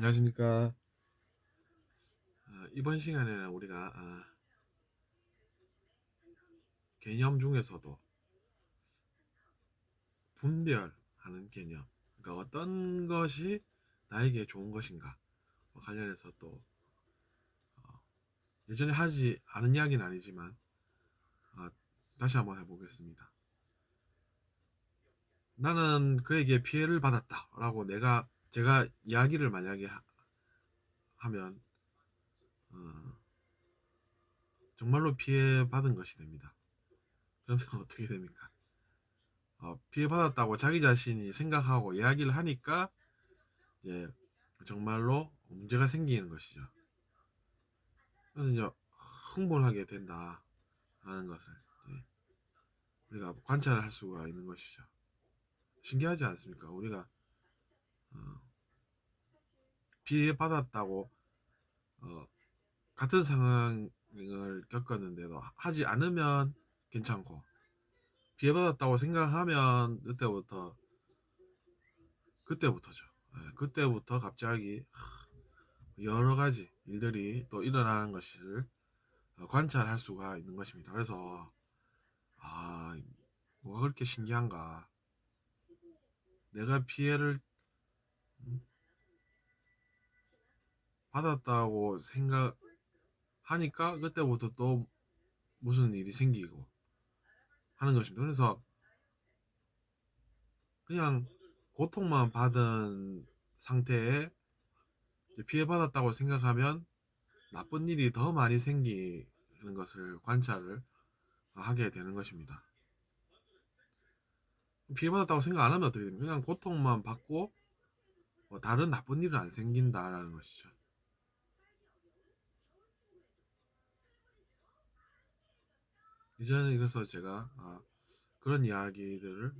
안녕하십니까. 이번 시간에는 우리가 개념 중에서도 분별하는 개념, 그러니까 어떤 것이 나에게 좋은 것인가 관련해서 또 예전에 하지 않은 이야기는 아니지만 어, 다시 한번 해보겠습니다. 나는 그에게 피해를 받았다라고 제가 이야기를 만약에 하면 어, 정말로 피해 받은 것이 됩니다. 그러면 어떻게 됩니까? 피해 받았다고 자기 자신이 생각하고 이야기를 하니까 이제 정말로 문제가 생기는 것이죠. 그래서 이제 흥분하게 된다 하는 것을 우리가 관찰할 수가 있는 것이죠. 신기하지 않습니까? 우리가 어, 피해받았다고 어, 같은 상황을 겪었는데도 하지 않으면 괜찮고, 피해받았다고 생각하면 그때부터죠. 그때부터 갑자기 여러 가지 일들이 또 일어나는 것을 관찰할 수가 있는 것입니다. 그래서 아, 뭐가 그렇게 신기한가? 내가 피해를 받았다고 생각하니까 그때부터 또 무슨 일이 생기고 하는 것입니다. 그래서 그냥 고통만 받은 상태에 피해 받았다고 생각하면 나쁜 일이 더 많이 생기는 것을 관찰을 하게 되는 것입니다. 피해 받았다고 생각 안 하면 어떻게 됩니까? 그냥 고통만 받고 다른 나쁜 일은 안 생긴다라는 것이죠. 이전에 그래서 제가 그런 이야기들을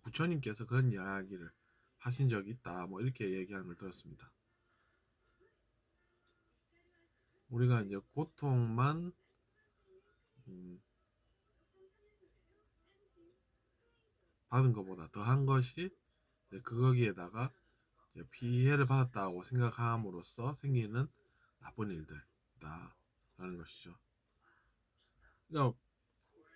부처님께서 그런 이야기를 하신 적이 있다 뭐 이렇게 얘기하는 걸 들었습니다. 우리가 이제 고통만 음, 받은 것보다 더한 것이 거기에다가 피해를 받았다고 생각함으로써 생기는 나쁜 일들이다라는 것이죠. 그러니까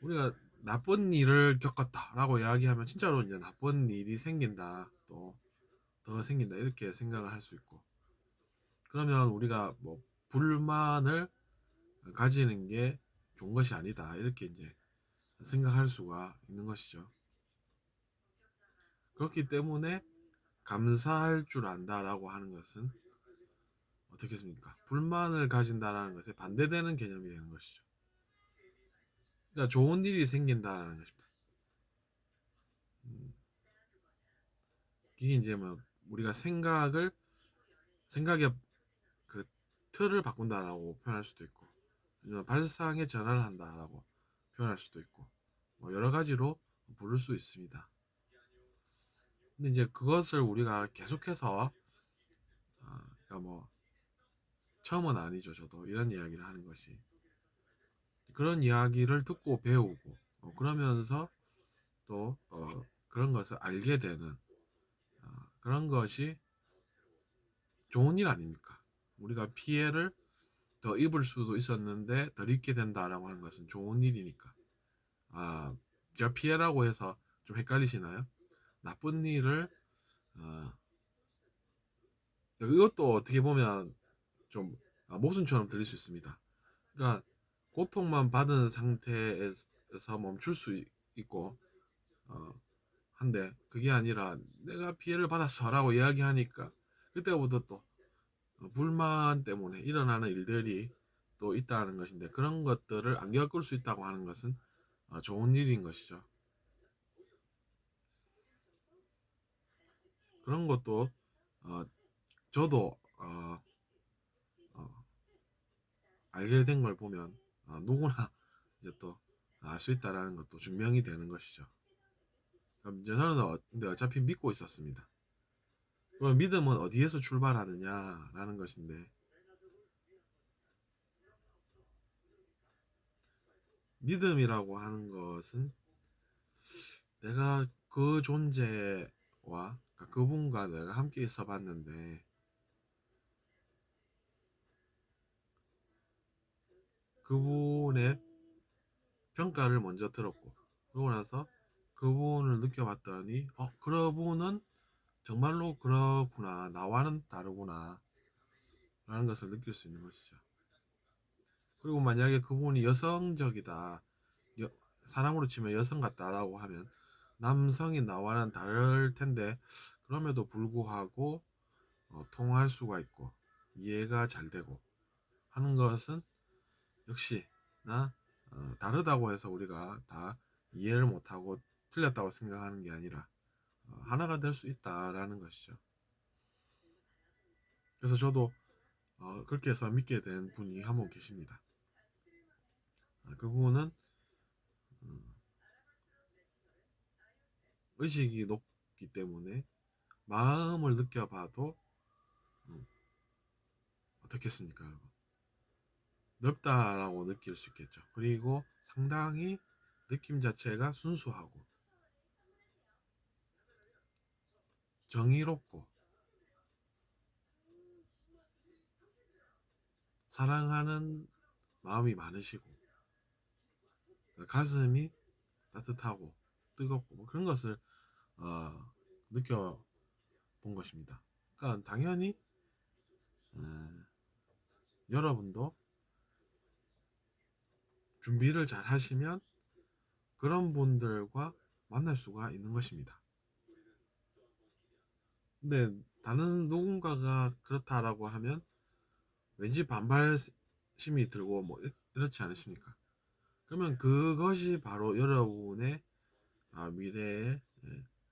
우리가 나쁜 일을 겪었다라고 이야기하면 진짜로 이제 나쁜 일이 생긴다, 또 더 생긴다 이렇게 생각을 할 수 있고, 그러면 우리가 뭐 불만을 가지는 게 좋은 것이 아니다 이렇게 이제 생각할 수가 있는 것이죠. 그렇기 때문에 감사할 줄 안다라고 하는 것은 어떻겠습니까? 불만을 가진다라는 것에 반대되는 개념이 되는 것이죠. 그러니까 좋은 일이 생긴다라는 것입니다. 이게 이제 뭐 우리가 생각의 그 틀을 바꾼다라고 표현할 수도 있고, 발상의 전환을 한다라고 표현할 수도 있고, 뭐 여러 가지로 부를 수 있습니다. 근데 이제 그것을 우리가 계속해서 그러니까 뭐 처음은 아니죠. 저도 이런 이야기를 하는 것이 그런 이야기를 듣고 배우고 그러면서 또 그런 것을 알게 되는 그런 것이 좋은 일 아닙니까? 우리가 피해를 더 입을 수도 있었는데 덜 입게 된다라고 하는 것은 좋은 일이니까. 제가 피해라고 해서 좀 헷갈리시나요? 나쁜 일을 어, 이것도 어떻게 보면 좀 모순처럼 들릴 수 있습니다. 그러니까 고통만 받은 상태에서 멈출 수 있고 어, 한데, 그게 아니라 내가 피해를 받았어라고 이야기하니까 그때부터 또 불만 때문에 일어나는 일들이 또 있다는 것인데, 그런 것들을 안 겪을 수 있다고 하는 것은 좋은 일인 것이죠. 그런 것도 어, 저도 어, 알게 된 걸 보면 누구나 이제 또 알 수 있다라는 것도 증명이 되는 것이죠. 그럼 이제 저는 근데 어차피 믿고 있었습니다. 그럼 믿음은 어디에서 출발하느냐라는 것인데, 믿음이라고 하는 것은 내가 그 존재와 그러니까 그분과 내가 함께 있어 봤는데 그분의 평가를 먼저 들었고, 그러고 나서 그분을 느껴봤더니 그분은 정말로 그렇구나, 나와는 다르구나 라는 것을 느낄 수 있는 것이죠. 그리고 만약에 그분이 여성적이다, 사람으로 치면 여성 같다라고 하면 남성이 나와는 다를 텐데, 그럼에도 불구하고 통할 수가 있고 이해가 잘 되고 하는 것은 역시 다르다고 해서 우리가 다 이해를 못하고 틀렸다고 생각하는 게 아니라 하나가 될 수 있다라는 것이죠. 그래서 저도 그렇게 해서 믿게 된 분이 한 분 계십니다. 그분은 의식이 높기 때문에 마음을 느껴봐도 어떻겠습니까, 여러분? 넓다라고 느낄 수 있겠죠. 그리고 상당히 느낌 자체가 순수하고 정의롭고 사랑하는 마음이 많으시고 가슴이 따뜻하고 뜨겁고 뭐 그런 것을 느껴본 것입니다. 그러니까 당연히 여러분도 준비를 잘 하시면 그런 분들과 만날 수가 있는 것입니다. 근데 다른 누군가가 그렇다라고 하면 왠지 반발심이 들고 뭐 이렇지 않으십니까? 그러면 그것이 바로 여러분의 미래의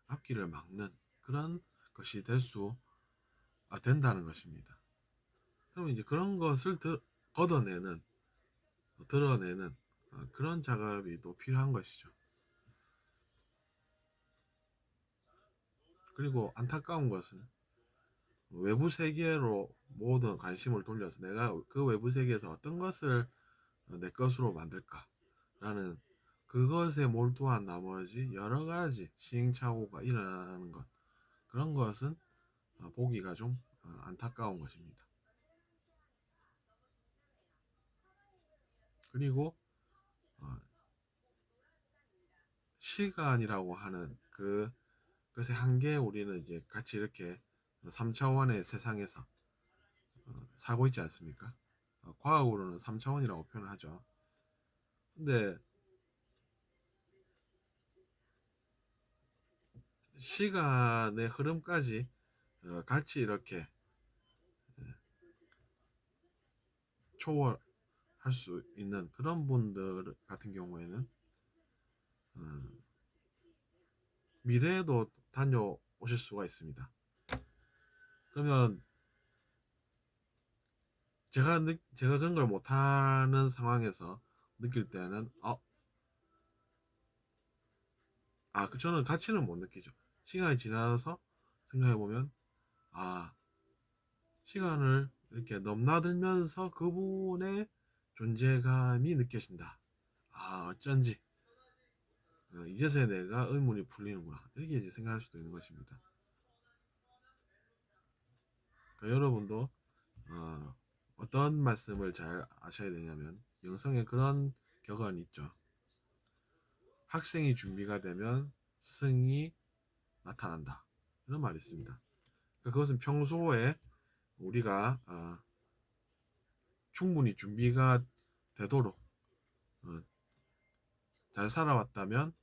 앞길을 막는 그런 것이 된다는 것입니다. 그러면 이제 그런 것을 걷어내는, 드러내는 그런 작업이 또 필요한 것이죠. 그리고 안타까운 것은 외부 세계로 모든 관심을 돌려서 내가 그 외부 세계에서 어떤 것을 내 것으로 만들까라는 그것에 몰두한 나머지 여러 가지 시행착오가 일어나는 것, 그런 것은 보기가 좀 안타까운 것입니다. 그리고 시간이라고 하는 그것의 한계에 우리는 이제 같이 이렇게 3차원의 세상에서 살고 있지 않습니까? 과학으로는 3차원이라고 표현하죠. 근데 시간의 흐름까지 같이 이렇게 초월할 수 있는 그런 분들 같은 경우에는 미래에도 다녀오실 수가 있습니다. 그러면 제가 그런 걸 못하는 상황에서 느낄 때는 저는 가치는 못 느끼죠. 시간이 지나서 생각해보면 시간을 이렇게 넘나들면서 그분의 존재감이 느껴진다. 어쩐지 이제서야 내가 의문이 풀리는구나, 이렇게 이제 생각할 수도 있는 것입니다. 그러니까 여러분도 어떤 말씀을 잘 아셔야 되냐면, 영성에 그런 격언이 있죠. 학생이 준비가 되면 스승이 나타난다, 이런 말이 있습니다. 그러니까 그것은 평소에 우리가 충분히 준비가 되도록 잘 살아왔다면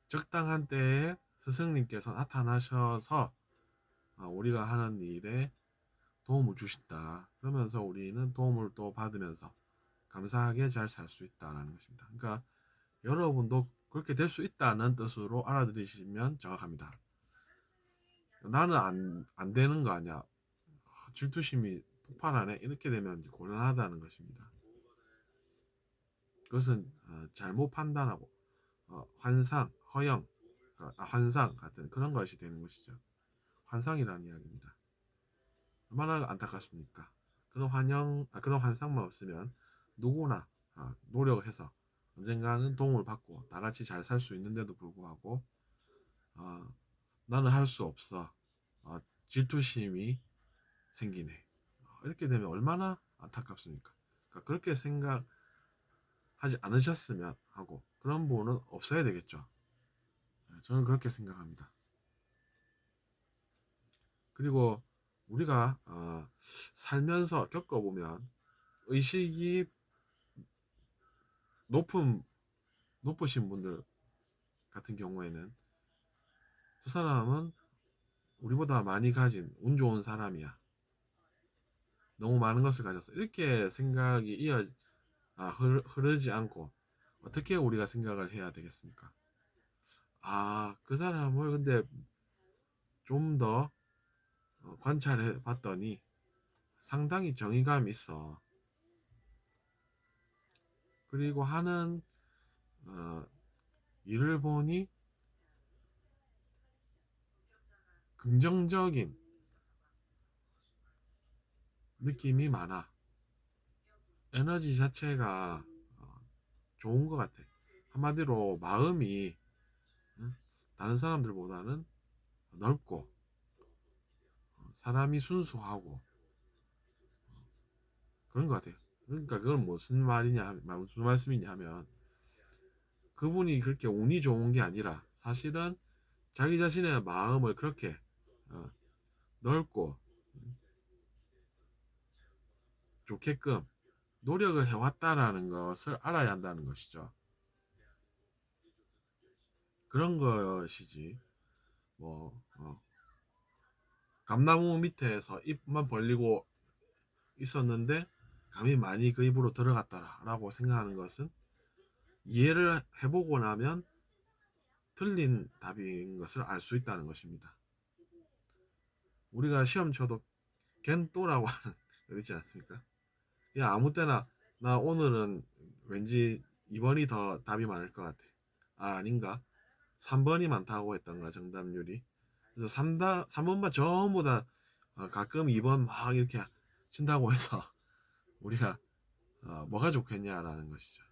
적당한 때에 스승님께서 나타나셔서 우리가 하는 일에 도움을 주신다. 그러면서 우리는 도움을 또 받으면서 감사하게 잘 살 수 있다는 것입니다. 그러니까 여러분도 그렇게 될 수 있다는 뜻으로 알아들으시면 정확합니다. 나는 안 되는 거 아니야, 질투심이 폭발하네, 이렇게 되면 곤란하다는 것입니다. 그것은 잘못 판단하고 환상, 허영, 환상 같은 그런 것이 되는 것이죠. 환상이라는 이야기입니다. 얼마나 안타깝습니까? 그런 환상만 없으면 누구나 노력해서 언젠가는 도움을 받고 다 같이 잘 살 수 있는데도 불구하고 나는 할 수 없어, 질투심이 생기네, 이렇게 되면 얼마나 안타깝습니까? 그러니까 그렇게 생각하지 않으셨으면 하고 그런 부분은 없어야 되겠죠. 저는 그렇게 생각합니다. 그리고 우리가 살면서 겪어보면 의식이 높으신 분들 같은 경우에는 저 사람은 우리보다 많이 가진 운 좋은 사람이야. 너무 많은 것을 가졌어. 이렇게 생각이 흐르지 않고 어떻게 우리가 생각을 해야 되겠습니까? 그 사람을 근데 좀 더 관찰해 봤더니 상당히 정의감이 있어. 그리고 하는 어, 일을 보니 긍정적인 느낌이 많아. 에너지 자체가 좋은 것 같아. 한마디로 마음이 응? 다른 사람들보다는 넓고 사람이 순수하고 그런 것 같아요. 그러니까 그건 무슨 말씀이냐 하면 그분이 그렇게 운이 좋은 게 아니라 사실은 자기 자신의 마음을 그렇게 어, 넓고 좋게끔 노력을 해왔다라는 것을 알아야 한다는 것이죠. 그런 것이지. 뭐 감나무 밑에서 입만 벌리고 있었는데 감이 많이 그 입으로 들어갔다라고 생각하는 것은 이해를 해보고 나면 틀린 답인 것을 알 수 있다는 것입니다. 우리가 시험 쳐도 겐또라고 하는 거 있지 않습니까? 그냥 아무 때나 나 오늘은 왠지 2번이 더 답이 많을 것 같아. 아닌가? 3번이 많다고 했던가 정답률이. 그래서 3번만 전부 다 가끔 2번 막 이렇게 친다고 해서 우리가 뭐가 좋겠냐라는 것이죠.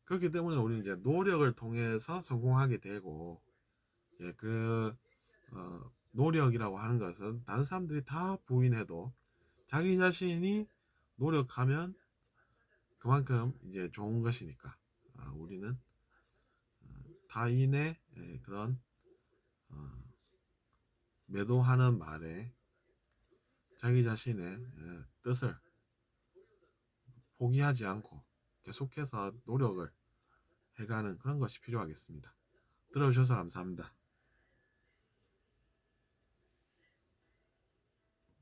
그렇기 때문에 우리는 이제 노력을 통해서 성공하게 되고 그 노력이라고 하는 것은 다른 사람들이 다 부인해도 자기 자신이 노력하면 그만큼 이제 좋은 것이니까 우리는 타인의 그런 어, 매도하는 말에 자기 자신의 뜻을 포기하지 않고 계속해서 노력을 해가는 그런 것이 필요하겠습니다. 들어주셔서 감사합니다.